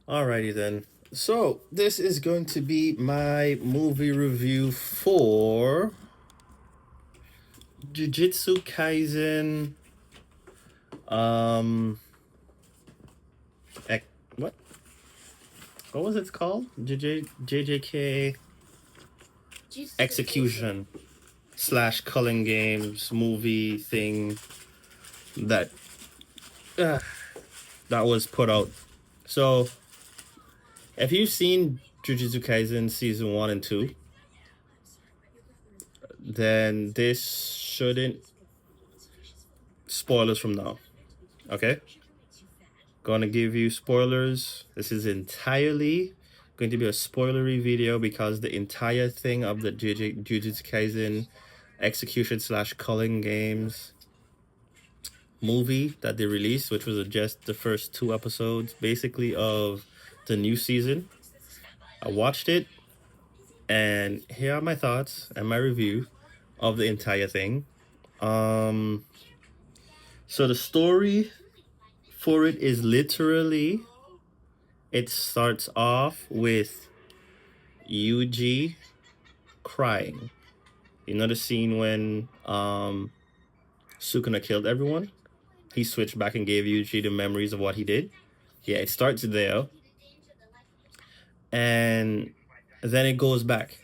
Alrighty then. So this is going to be my movie review for Jujutsu Kaisen. Um, what? What was it called? JJK Execution slash Culling Games movie thing that uh, that was put out. So if you've seen Jujutsu Kaisen season 1 and 2, then this shouldn't spoilers from now. Okay? Gonna give you spoilers. This is entirely going to be a spoilery video because the entire thing of the Jujutsu Kaisen execution slash culling games movie that they released, which was just the first 2 episodes basically of the new season. I watched it, and here are my thoughts and my review of the entire thing. So the story for it is literally, it starts off with Yuji crying. You know the scene when Sukuna killed everyone? He switched back and gave Yuji the memories of what he did. Yeah, it starts there. And then it goes back.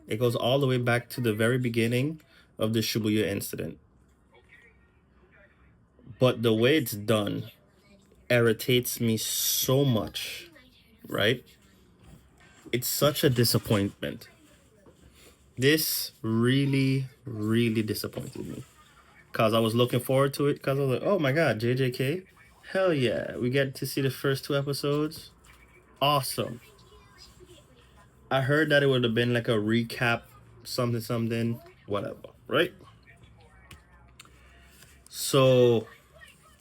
It goes all the way back to the very beginning of the Shibuya incident. But the way it's done irritates me so much, right? It's such a disappointment. This really, really disappointed me. Because I was looking forward to it. Because I was like, oh my god, JJK? Hell yeah. We get to see the first 2 episodes. Awesome. I heard that it would have been like a recap, something, whatever, right? So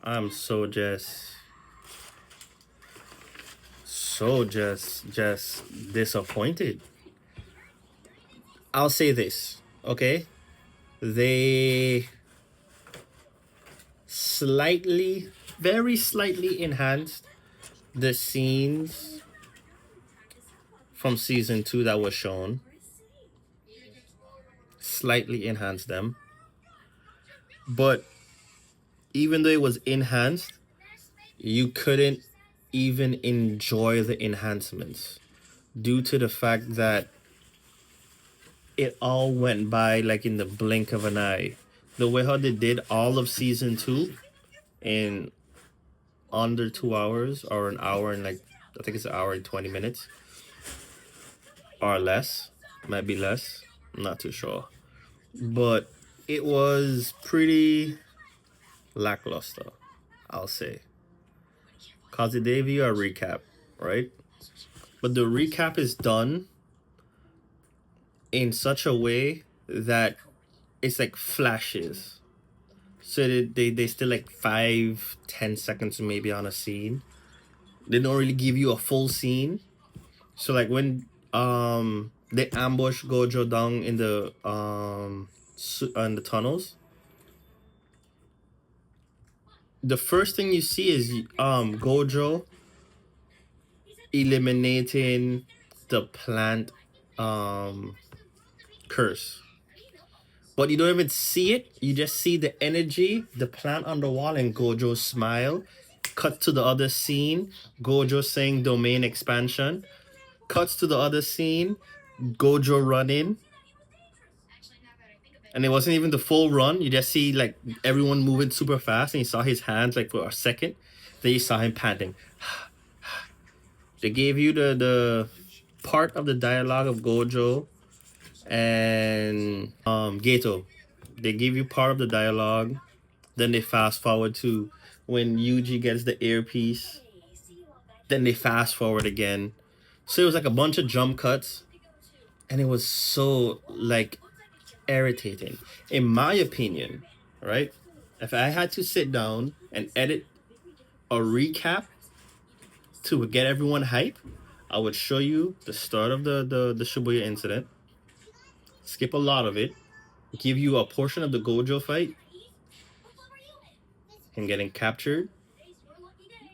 I'm just disappointed. I'll say this, okay? They very slightly enhanced the scenes from season 2 that was shown. Slightly enhanced them. But even though it was enhanced, you couldn't even enjoy the enhancements due to the fact that it all went by like in the blink of an eye. The way how they did all of season 2 in under 2 hours, or an hour and like, I think it's an hour and 20 minutes or less, might be less, I'm not too sure, but it was pretty lackluster, I'll say, because they gave you a recap, right? But the recap is done in such a way that it's like flashes. So they still like 5-10 seconds maybe on a scene. They don't really give you a full scene. So like when they ambush Gojo down in the tunnels, the first thing you see is Gojo eliminating the plant curse. But you don't even see it. You just see the energy, the plant on the wall, and Gojo's smile. Cut to the other scene, Gojo saying domain expansion. Cuts to the other scene, Gojo running. And it wasn't even the full run. You just see like everyone moving super fast, and you saw his hands like for a second. Then you saw him panting. They gave you the part of the dialogue of Gojo and Geto. They give you part of the dialogue, then they fast forward to when Yuji gets the earpiece, then they fast forward again. So it was like a bunch of jump cuts, and it was so like irritating, in my opinion, right? If I had to sit down and edit a recap to get everyone hype, I would show you the start of the Shibuya incident, skip a lot of it, give you a portion of the Gojo fight, him getting captured,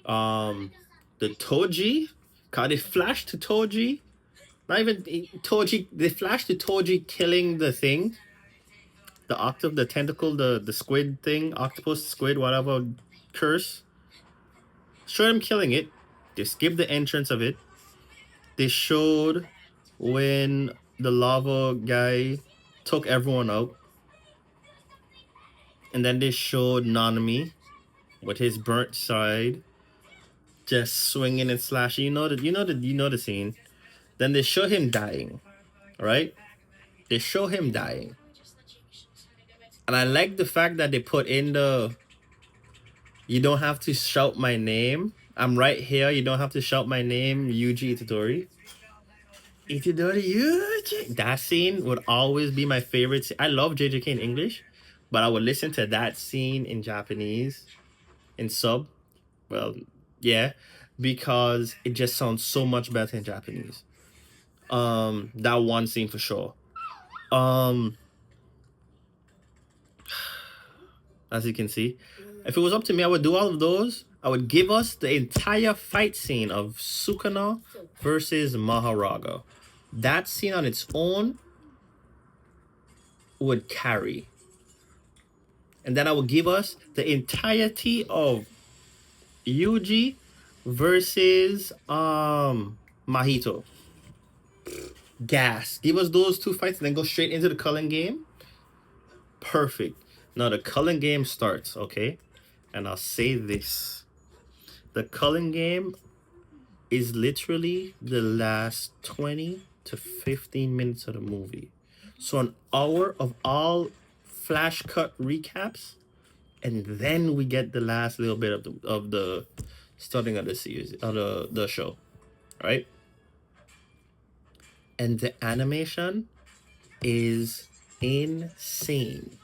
the Toji Cause they flashed to Toji. Not even Toji. They flashed to Toji killing the thing, the octopus, the tentacle, the squid thing, octopus, squid, whatever, curse. Showed him killing it. They skipped the entrance of it. They showed when the lava guy took everyone out, and then they showed Nanami with his burnt side, just swinging and slashing. You know the scene. Then they show him dying, right? They show him dying, and I like the fact that they put in the "You don't have to shout my name. I'm right here. You don't have to shout my name." Yuji Itadori. Itadori Yuji. That scene would always be my favorite. I love JJK in English, but I would listen to that scene in Japanese, in sub. Well, yeah, because it just sounds so much better in Japanese. That one scene for sure. As you can see, if it was up to me, I would do all of those. I would give us the entire fight scene of Sukuna versus Maharaga. That scene on its own would carry. And then I would give us the entirety of Yuji versus Mahito. Gas. Give us those two fights and then go straight into the Cullen game. Perfect. Now the Cullen game starts, okay? And I'll say this. The Cullen game is literally the last 20 to 15 minutes of the movie. So an hour of all flash cut recaps, and then we get the last little bit of the starting of the series, of the show, right? And the animation is insane.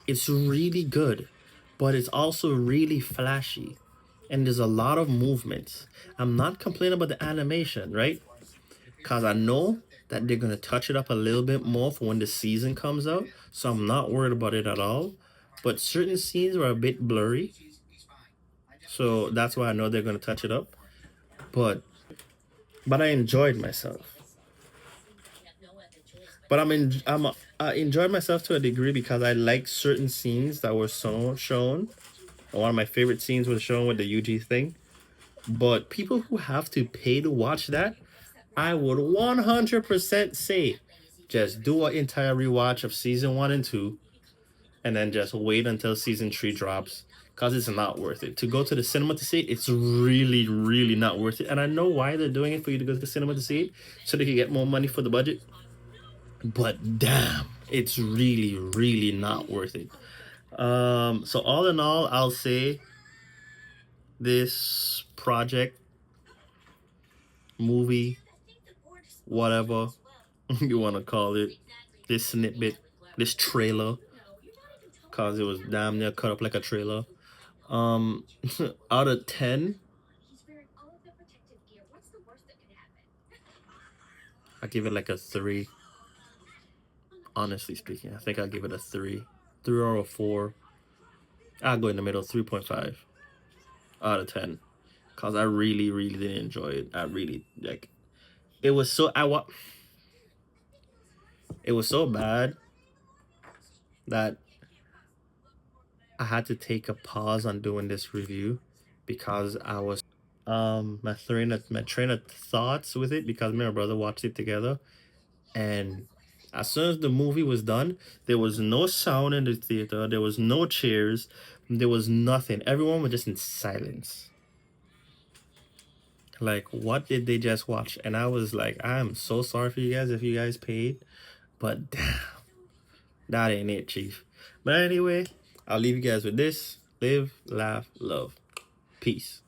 It's really good, but it's also really flashy, and there's a lot of movements. I'm not complaining about the animation, right? Because I know that they're going to touch it up a little bit more for when the season comes out, so I'm not worried about it at all. But certain scenes were a bit blurry, so that's why I know they're going to touch it up. But I enjoyed myself. But I enjoyed myself to a degree because I like certain scenes that were shown. One of my favorite scenes was shown with the Yuji thing. But people who have to pay to watch that, I would 100% say just do an entire rewatch of season 1 and 2 and then just wait until season 3 drops, because it's not worth it. To go to the cinema to see it, it's really, really not worth it. And I know why they're doing it, for you to go to the cinema to see it, so they can get more money for the budget. But damn, it's really, really not worth it. So all in all, I'll say this project, movie, whatever you want to call it, this snippet, this trailer, because it was damn near cut up like a trailer, out of 10, I give it like a 3. Honestly speaking, I think I'll give it a 3 or a 4. I'll go in the middle, 3.5 out of 10, because I really, really did enjoy it. I really, like, it was so it was so bad that I had to take a pause on doing this review, because I was my train of thoughts with it, because me and my brother watched it together, and as soon as the movie was done, there was no sound in the theater, there was no cheers, there was nothing. Everyone was just in silence. Like, what did they just watch? And I was like, I'm so sorry for you guys if you guys paid, but damn, that ain't it, chief. But anyway, I'll leave you guys with this. Live, laugh, love. Peace.